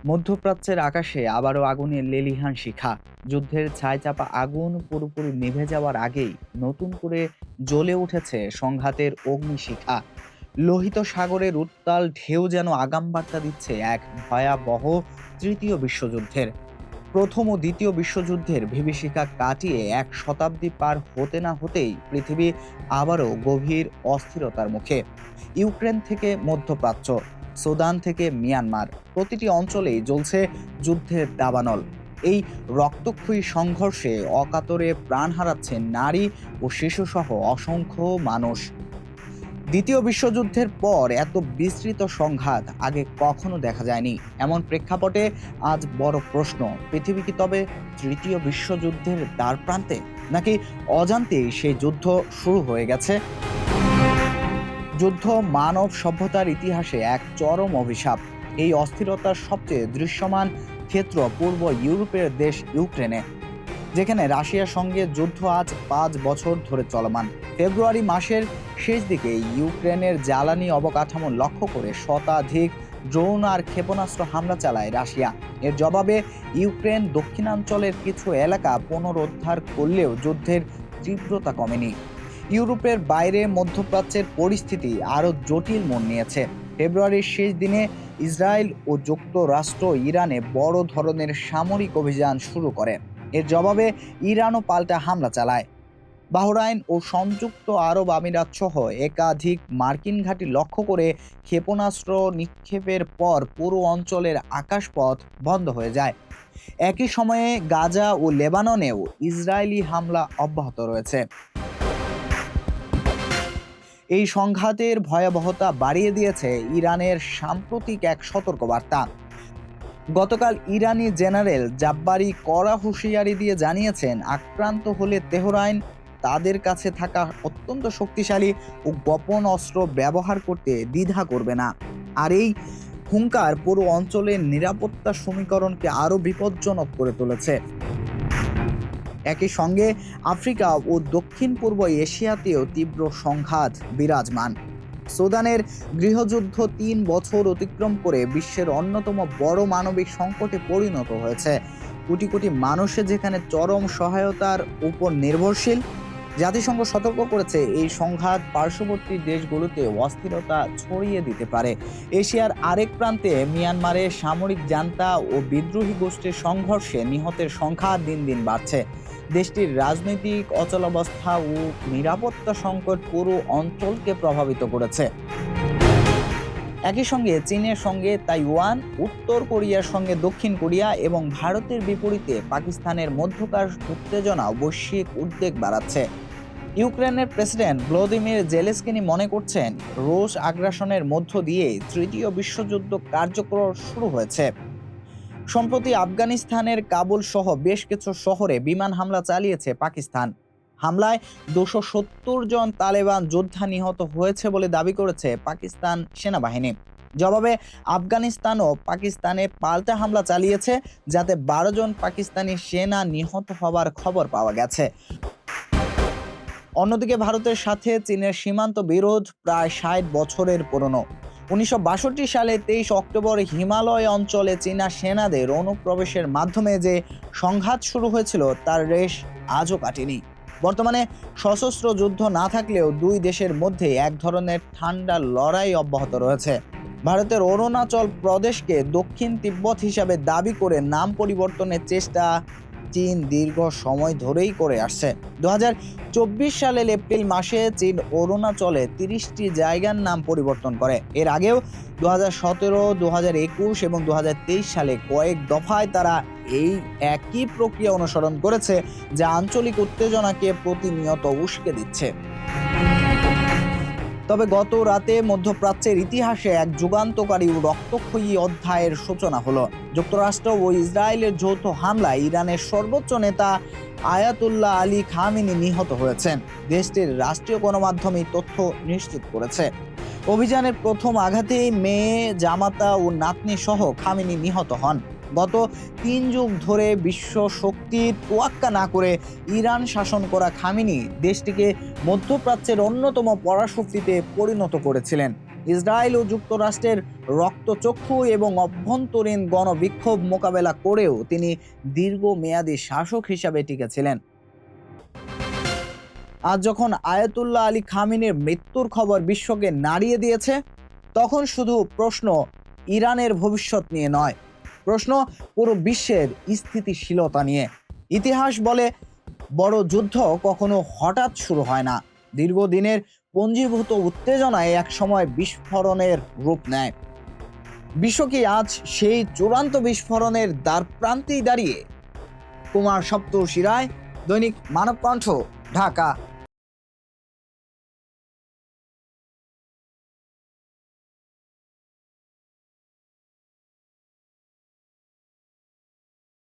মধ্যপ্রাচ্যের আকাশে আবারও আগুনের লেলিহান শিখা। যুদ্ধের ছায়াচাপা আগুন পুরোপুরি নিভে যাওয়ার আগেই নতুন করে জ্বলে উঠেছে সংঘাতের অগ্নিশিখা। লোহিত সাগরের উত্তাল ঢেউ যেন আগাম বার্তা দিচ্ছে এক ভয়াবহ তৃতীয় বিশ্বযুদ্ধের। প্রথম ও দ্বিতীয় বিশ্বযুদ্ধের বিভীষিকা কাটিয়ে এক শতাব্দী পার হতে না হতেই পৃথিবী আবারও গভীর অস্থিরতার মুখে। ইউক্রেন থেকে মধ্যপ্রাচ্য, সুদান থেকে মিয়ানমার, প্রতিটি অঞ্চলেই জ্বলছে যুদ্ধের দাবানল। এই রক্তক্ষয়ী সংঘর্ষে অকাতরে প্রাণ হারাচ্ছেন নারী ও শিশুসহ অসংখ্য মানুষ। দ্বিতীয় বিশ্বযুদ্ধের পর এত বিস্তৃত সংঘাত আগে কখনো দেখা যায়নি। এমন প্রেক্ষাপটে আজ বড় প্রশ্ন, পৃথিবী কি তবে তৃতীয় বিশ্বযুদ্ধের দ্বার প্রান্তে, নাকি অজান্তেই সেই যুদ্ধ শুরু হয়ে গেছে? যুদ্ধ মানব সভ্যতার ইতিহাসে এক চরম অভিশাপ। এই অস্থিরতার সবচেয়ে দৃশ্যমান ক্ষেত্র পূর্ব ইউরোপের দেশ ইউক্রেনে, যেখানে রাশিয়ার সঙ্গে যুদ্ধ আজ 5 বছর ধরে চলমান। ফেব্রুয়ারি মাসের শেষ দিকে ইউক্রেনের জ্বালানি অবকাঠামো লক্ষ্য করে শতাধিক ড্রোন আর ক্ষেপণাস্ত্র হামলা চালায় রাশিয়া। এর জবাবে ইউক্রেন দক্ষিণাঞ্চলের কিছু এলাকা পুনরুদ্ধার করলেও যুদ্ধের তীব্রতা কমেনি। ইউরোপের বাইরে মধ্যপ্রাচ্যের পরিস্থিতি আরও জটিল মোড় নিয়েছে। ফেব্রুয়ারির শেষ দিনে ইসরায়েল ও যুক্তরাষ্ট্র ইরানে বড় ধরনের সামরিক অভিযান শুরু করে। এর জবাবে ইরানও পাল্টা হামলা চালায়। বাহরাইন ও সংযুক্ত আরব আমিরাত সহ একাধিক মার্কিন ঘাঁটি লক্ষ্য করে ক্ষেপণাস্ত্র নিক্ষেপের পর পুরো অঞ্চলের আকাশপথ বন্ধ হয়ে যায়। একই সময়ে গাজা ও লেবাননেও ইসরায়েলি হামলা অব্যাহত রয়েছে। এই সংঘাতের ভয়াবহতা বাড়িয়ে দিয়েছে ইরানের সাম্প্রতিক এক সতর্কবার্তা। গতকাল ইরানি জেনারেল জাব্বারি কড়া হুঁশিয়ারি দিয়ে জানিয়েছেন, আক্রান্ত হলে তেহরান তাদের কাছে থাকা অত্যন্ত শক্তিশালী ও গোপন অস্ত্র ব্যবহার করতে দ্বিধা করবে না। আর এই হুঙ্কার পুরো অঞ্চলের নিরাপত্তা সমীকরণকে আরও বিপজ্জনক করে তুলেছে। একই সঙ্গে আফ্রিকা ও দক্ষিণ পূর্ব এশিয়াতেও তীব্র সংঘাত বিরাজমান। সুদানের গৃহযুদ্ধ 3 বছর অতিক্রম করে বিশ্বের অন্যতম বড় মানবিক সংকটে পরিণত হয়েছে। কোটি কোটি মানুষের যেখানে চরম সহায়তার উপর নির্ভরশীল। জাতিসংঘ সতর্ক করেছে, এই সংঘাত পার্শ্ববর্তী দেশগুলোতে অস্থিরতা ছড়িয়ে দিতে পারে। এশিয়ার আরেক প্রান্তে মিয়ানমারে সামরিক জান্তা ও বিদ্রোহী গোষ্ঠীর সংঘর্ষে নিহতের সংখ্যা দিন দিন বাড়ছে। দেশটির রাজনৈতিক অচলাবস্থা ও নিরাপত্তা সংকট পুরো অঞ্চলকে প্রভাবিত করেছে। একই সঙ্গে চীনের সঙ্গে তাইওয়ান, উত্তর কোরিয়ার সঙ্গে দক্ষিণ কোরিয়া এবং ভারতের বিপরীতে পাকিস্তানের মধ্যকার উত্তেজনা বৈশ্বিক উদ্বেগ বাড়াচ্ছে। ইউক্রেনের প্রেসিডেন্ট ভলোদিমির জেলেনস্কি মনে করছেন, রুশ আগ্রাসনের মধ্য দিয়ে তৃতীয় বিশ্বযুদ্ধ কার্যকর শুরু হয়েছে। সম্প্রতি আফগানিস্তানের কাবুল সহ বেশ কিছু শহরে বিমান হামলা চালিয়েছে পাকিস্তান। হামলায় 270 জন তালেবান যোদ্ধা নিহত হয়েছে বলে দাবি করেছে পাকিস্তান সেনাবাহিনী। জবাবে আফগানিস্তানও পাকিস্তানে পাল্টা হামলা চালিয়েছে, যাতে 12 জন পাকিস্তানি সেনা নিহত হওয়ার খবর পাওয়া গেছে। অন্যদিকে ভারতের সাথে চীনের সীমান্ত বিরোধ প্রায় 60 বছরের পুরনো। 1962 সালে 23 অক্টোবর হিমালয় অঞ্চলে চীনা সেনাদের অনুপ্রবেশের মাধ্যমে যে সংঘাত শুরু হয়েছিল তার রেশ আজও কাটেনি। বর্তমানে সশস্ত্র যুদ্ধ না থাকলেও দুই দেশের মধ্যে এক ধরনের ঠান্ডা লড়াই অব্যাহত রয়েছে। ভারতের অরুণাচল প্রদেশকে দক্ষিণ তিব্বত হিসাবে দাবি করে নাম পরিবর্তনের চেষ্টা চীন দীর্ঘ সময় ধরেই করে আসছে। 2024 সালের এপ্রিল মাসে চীন অরুণাচলে 30টি জায়গার নাম পরিবর্তন করে। এর আগেও 2017, 2021 এবং 2023 সালে কয়েক দফায় তারা এই একই প্রক্রিয়া অনুসরণ করেছে, যা আঞ্চলিক উত্তেজনাকে প্রতিনিয়ত উস্কে দিচ্ছে। তবে গত রাতে মধ্যপ্রাচ্যের ইতিহাসে এক যুগান্তকারী ও রক্তক্ষয়ী অধ্যায়ের সূচনা হলো। যুক্তরাষ্ট্র ও ইসরায়েলের যৌথ হামলায় ইরানের সর্বোচ্চ নেতা আয়াতুল্লাহ আলী খামেনি নিহত হয়েছেন। দেশটির রাষ্ট্রীয় গণমাধ্যমে তথ্য নিশ্চিত করেছে। অভিযানের প্রথম আঘাতেই মেয়ে, জামাতা ও নাতনি সহ খামেনি নিহত হন। গত 3 যুগ ধরে বিশ্ব শক্তির তোয়াক্কা না করে ইরান শাসন করা খামেনি দেশটিকে মধ্যপ্রাচ্যের অন্যতম পরাশক্তিতে পরিণত করেছিলেন। ইসরায়েল ও যুক্তরাষ্ট্রের রক্তচক্ষু এবং অভ্যন্তরীণ গণবিক্ষোভ মোকাবেলা করেও তিনি দীর্ঘমেয়াদী শাসক হিসাবে টিকেছিলেন। আজ যখন আয়াতুল্লাহ আলী খামেনির মৃত্যুর খবর বিশ্বকে নাড়িয়ে দিয়েছে, তখন শুধু প্রশ্ন ইরানের ভবিষ্যৎ নিয়ে নয়, প্রশ্ন পুরো বিশ্বের স্থিতিশীলতা নিয়ে। ইতিহাস বলে বড় যুদ্ধ কখনো হঠাৎ শুরু হয় না, দীর্ঘদিনের পঞ্জীভূত উত্তেজনায় একসময় বিস্ফোরণের রূপ নেয়। বিশ্ব কি আজ সেই চূড়ান্ত বিস্ফোরণের দ্বার প্রান্তেই দাঁড়িয়ে? কুমার সপ্তর্ষি রায়, দৈনিক মানবকণ্ঠ, ঢাকা।